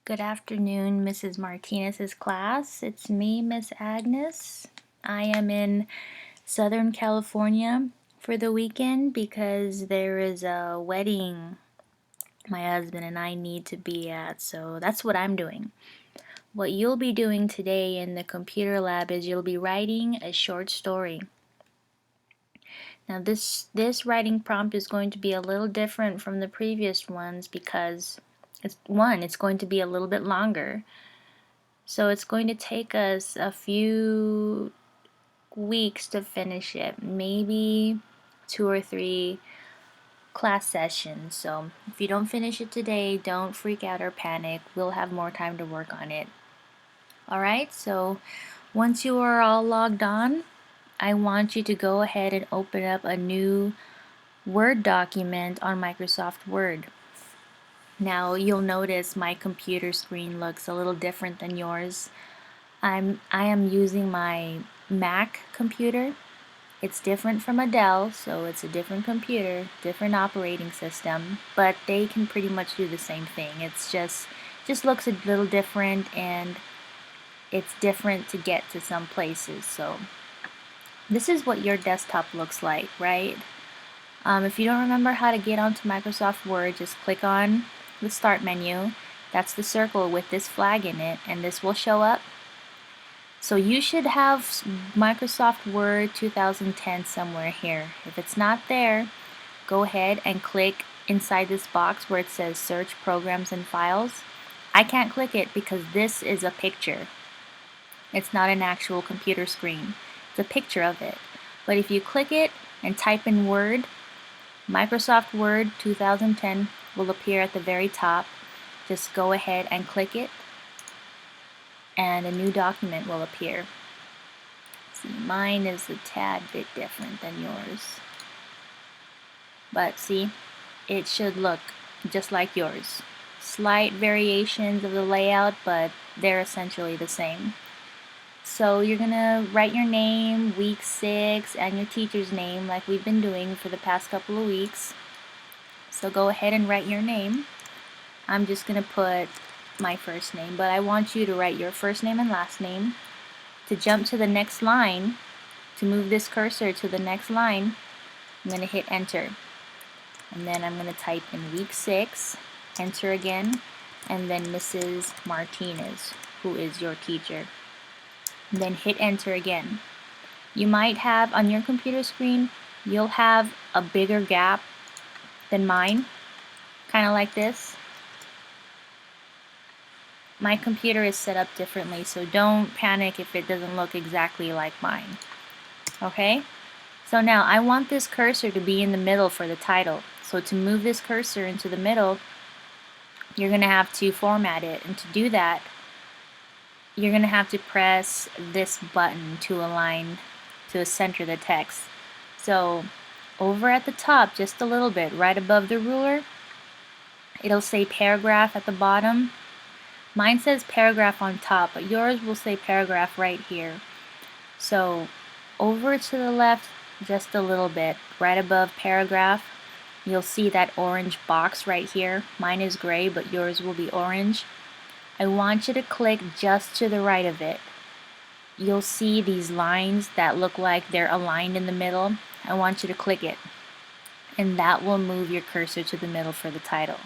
Good afternoon, Mrs. Martinez's class. It's me, Miss Agnes. I am in Southern California for the weekend because there is a wedding my husband and I need to be at, so that's what I'm doing. What you'll be doing today in the computer lab is you'll be writing a short story. Now this writing prompt is going to be a little different from the previous ones because it's going to be a little bit longer. So it's going to take us a few weeks to finish it, maybe 2 or 3 class sessions. So if you don't finish it today, don't freak out or panic. We'll have more time to work on it. Alright, so once you are all logged on, I want you to go ahead and open up a new Word document on Microsoft Word. Now you'll notice my computer screen looks a little different than yours. I am using my Mac computer. It's different from a Dell, so it's a different computer, different operating system, but they can pretty much do the same thing. It's just looks a little different, and it's different to get to some places. So this is what your desktop looks like, right? If you don't remember how to get onto Microsoft Word, just click on the Start menu. That's the circle with this flag in it, and this will show up. So you should have Microsoft Word 2010 somewhere here. If it's not there, go ahead and click inside this box where it says Search Programs and Files. I can't click it because this is a picture. It's not an actual computer screen. It's a picture of it. But if you click it and type in Word, Microsoft Word 2010 will appear at the very top. Just go ahead and click it, and a new document will appear. See, mine is a tad bit different than yours. But see, it should look just like yours. Slight variations of the layout, but they're essentially the same. So you're gonna write your name, week 6, and your teacher's name like we've been doing for the past couple of weeks. So go ahead and write your name. I'm just gonna put my first name, but I want you to write your first name and last name. To jump to the next line, to move this cursor to the next line, I'm gonna hit enter. And then I'm gonna type in week 6, enter again, and then Mrs. Martinez, who is your teacher. And then hit enter again. You might have on your computer screen, you'll have a bigger gap than mine, kind of like this. My computer is set up differently, so don't panic if it doesn't look exactly like mine. Okay? So now I want this cursor to be in the middle for the title. So to move this cursor into the middle, you're going to have to format it. And to do that, you're going to have to press this button to align, to center the text. So over at the top, just a little bit, right above the ruler, it'll say paragraph at the bottom. Mine says paragraph on top, but yours will say paragraph right here. So over to the left, just a little bit, right above paragraph, you'll see that orange box right here. Mine is gray, but yours will be orange. I want you to click just to the right of it. You'll see these lines that look like they're aligned in the middle. I want you to click it, and that will move your cursor to the middle for the title.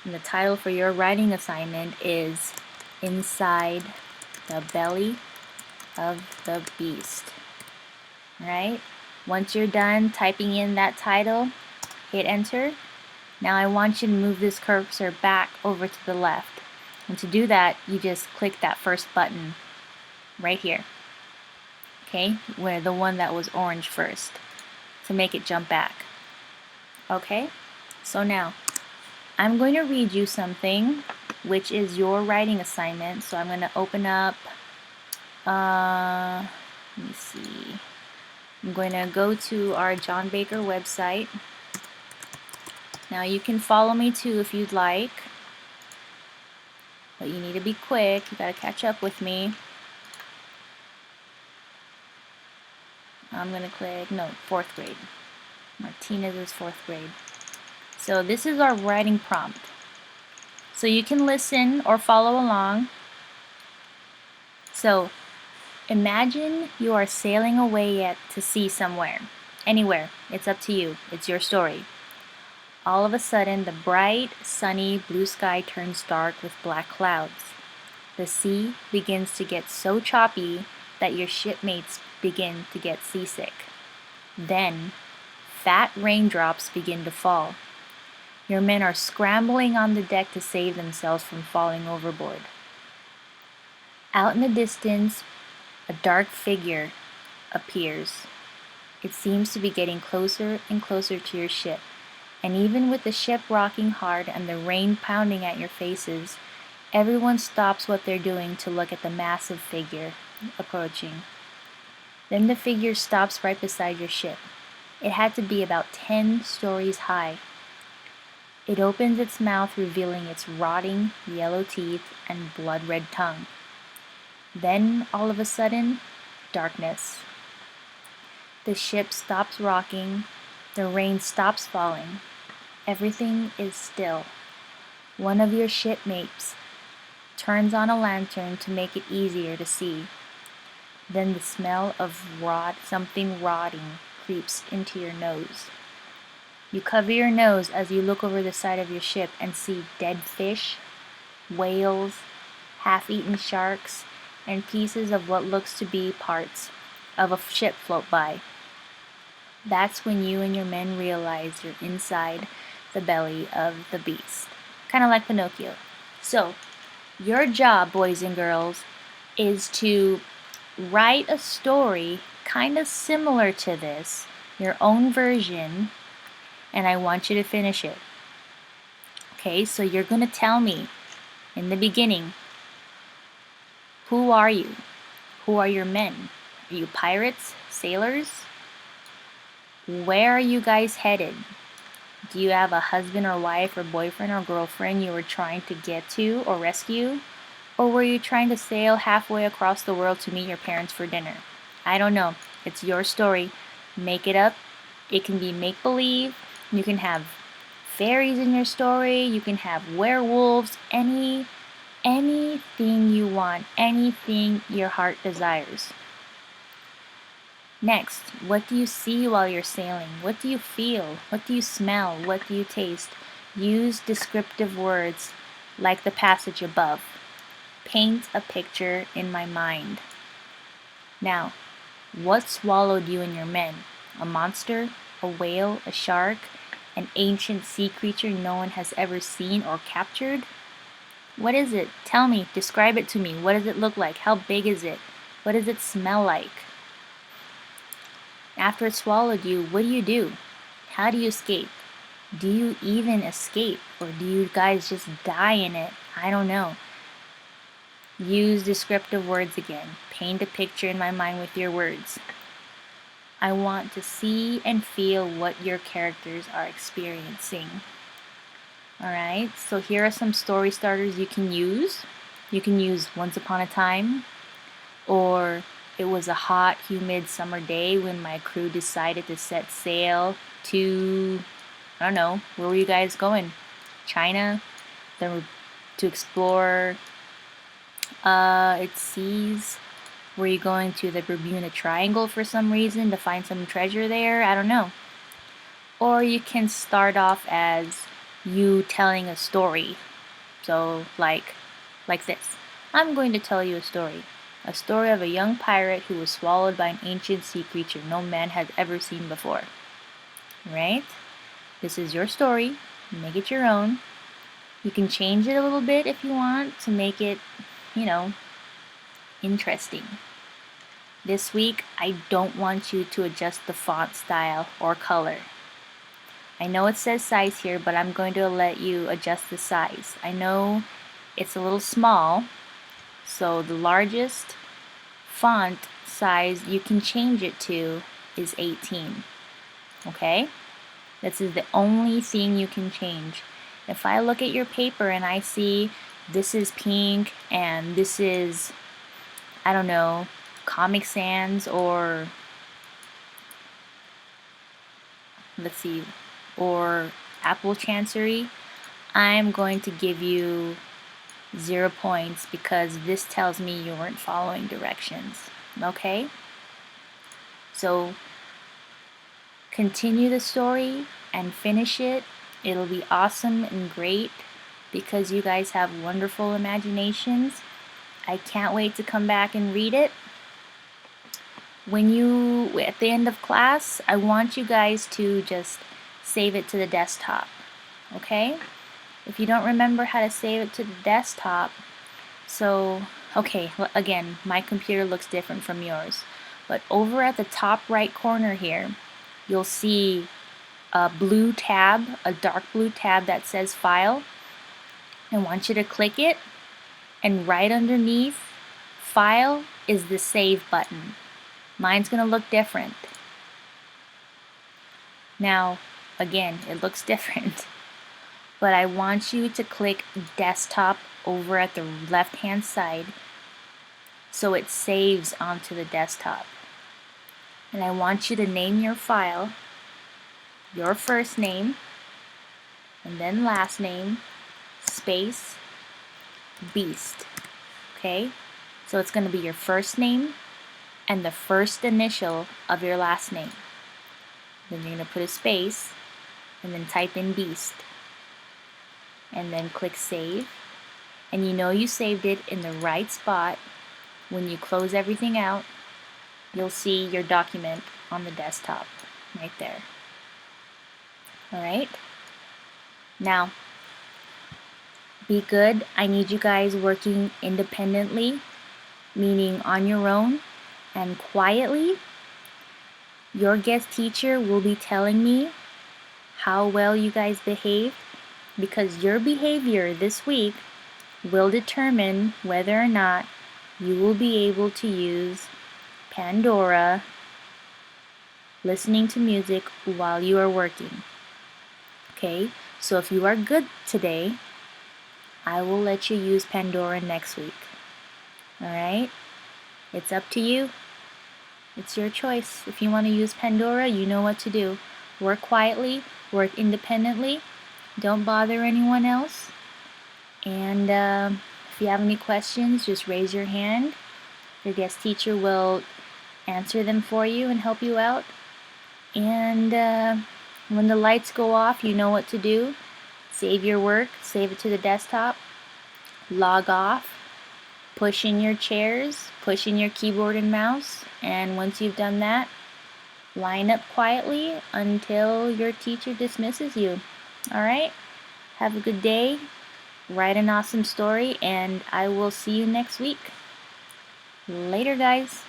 And the title for your writing assignment is Inside the Belly of the Beast. Alright? Once you're done typing in that title, hit enter. Now I want you to move this cursor back over to the left. And to do that, you just click that first button right here. Okay? Where the one that was orange first, to make it jump back. Okay? So now, I'm going to read you something, which is your writing assignment. So I'm going to open up, let me see. I'm going to go to our John Baker website. Now you can follow me too if you'd like, but you need to be quick. You got to catch up with me. I'm going to click, no, 4th grade. Martinez is 4th grade. So this is our writing prompt. So you can listen or follow along. So imagine you are sailing away to sea somewhere. Anywhere. It's up to you. It's your story. All of a sudden, the bright, sunny blue sky turns dark with black clouds. The sea begins to get so choppy that your shipmates begin to get seasick. Then, fat raindrops begin to fall. Your men are scrambling on the deck to save themselves from falling overboard. Out in the distance, a dark figure appears. It seems to be getting closer and closer to your ship, and even with the ship rocking hard and the rain pounding at your faces, everyone stops what they're doing to look at the massive figure approaching. Then the figure stops right beside your ship. It had to be about 10 stories high. It opens its mouth, revealing its rotting yellow teeth and blood-red tongue. Then, all of a sudden, darkness. The ship stops rocking. The rain stops falling. Everything is still. One of your shipmates turns on a lantern to make it easier to see. Then the smell of something rotting creeps into your nose. You cover your nose as you look over the side of your ship and see dead fish, whales, half-eaten sharks, and pieces of what looks to be parts of a ship float by. That's when you and your men realize you're inside the belly of the beast. Kind of like Pinocchio. So, your job, boys and girls, is to write a story kind of similar to this, your own version, and I want you to finish it. Okay, so you're going to tell me in the beginning, who are you? Who are your men? Are you pirates? Sailors? Where are you guys headed? Do you have a husband or wife or boyfriend or girlfriend you were trying to get to or rescue? Or were you trying to sail halfway across the world to meet your parents for dinner? I don't know. It's your story. Make it up. It can be make-believe. You can have fairies in your story. You can have werewolves. Anything you want. Anything your heart desires. Next, what do you see while you're sailing? What do you feel? What do you smell? What do you taste? Use descriptive words like the passage above. Paint a picture in my mind. Now, what swallowed you and your men? A monster? A whale? A shark? An ancient sea creature no one has ever seen or captured? What is it? Tell me. Describe it to me. What does it look like? How big is it? What does it smell like? After it swallowed you, what do? How do you escape? Do you even escape? Or do you guys just die in it? I don't know. Use descriptive words again. Paint a picture in my mind with your words. I want to see and feel what your characters are experiencing. Alright, so here are some story starters you can use. You can use once upon a time, or it was a hot, humid summer day when my crew decided to set sail to, I don't know, where were you guys going? China? To explore its seas? Were you going to the Bermuda Triangle for some reason to find some treasure there? I don't know. Or you can start off as you telling a story. So like this. I'm going to tell you a story. A story of a young pirate who was swallowed by an ancient sea creature no man had ever seen before. Right? This is your story. Make it your own. You can change it a little bit if you want to make it, interesting. This week, I don't want you to adjust the font style or color. I know it says size here, but I'm going to let you adjust the size. I know it's a little small, so the largest font size you can change it to is 18. Okay? This is the only thing you can change. If I look at your paper and I see this is pink and this is, I don't know, Comic Sans or, let's see, or Apple Chancery, I'm going to give you 0 points because this tells me you weren't following directions. Okay? So continue the story and finish it. It'll be awesome and great because you guys have wonderful imaginations. I can't wait to come back and read it. At the end of class, I want you guys to just save it to the desktop. Okay? If you don't remember how to save it to the desktop, okay, again, my computer looks different from yours. But over at the top right corner here, you'll see a blue tab, a dark blue tab that says File. I want you to click it, and right underneath File is the Save button. Mine's going to look different. Now, again, it looks different. But I want you to click Desktop over at the left-hand side so it saves onto the desktop. And I want you to name your file your first name and then last name space Beast. Okay? So it's going to be your first name and the first initial of your last name. Then you're going to put a space and then type in Beast. And then click Save. And you know you saved it in the right spot. When you close everything out, you'll see your document on the desktop right there. Alright? Now, be good. I need you guys working independently, meaning on your own and quietly. Your guest teacher will be telling me how well you guys behaved because your behavior this week will determine whether or not you will be able to use Pandora listening to music while you are working. Okay, so if you are good today, I will let you use Pandora next week. Alright? It's up to you. It's your choice. If you want to use Pandora, you know what to do. Work quietly, work independently, don't bother anyone else. And if you have any questions, just raise your hand. Your guest teacher will answer them for you and help you out. And when the lights go off, you know what to do. Save your work, save it to the desktop, log off, push in your chairs, push in your keyboard and mouse, and once you've done that, line up quietly until your teacher dismisses you. Alright? Have a good day, write an awesome story, and I will see you next week. Later, guys.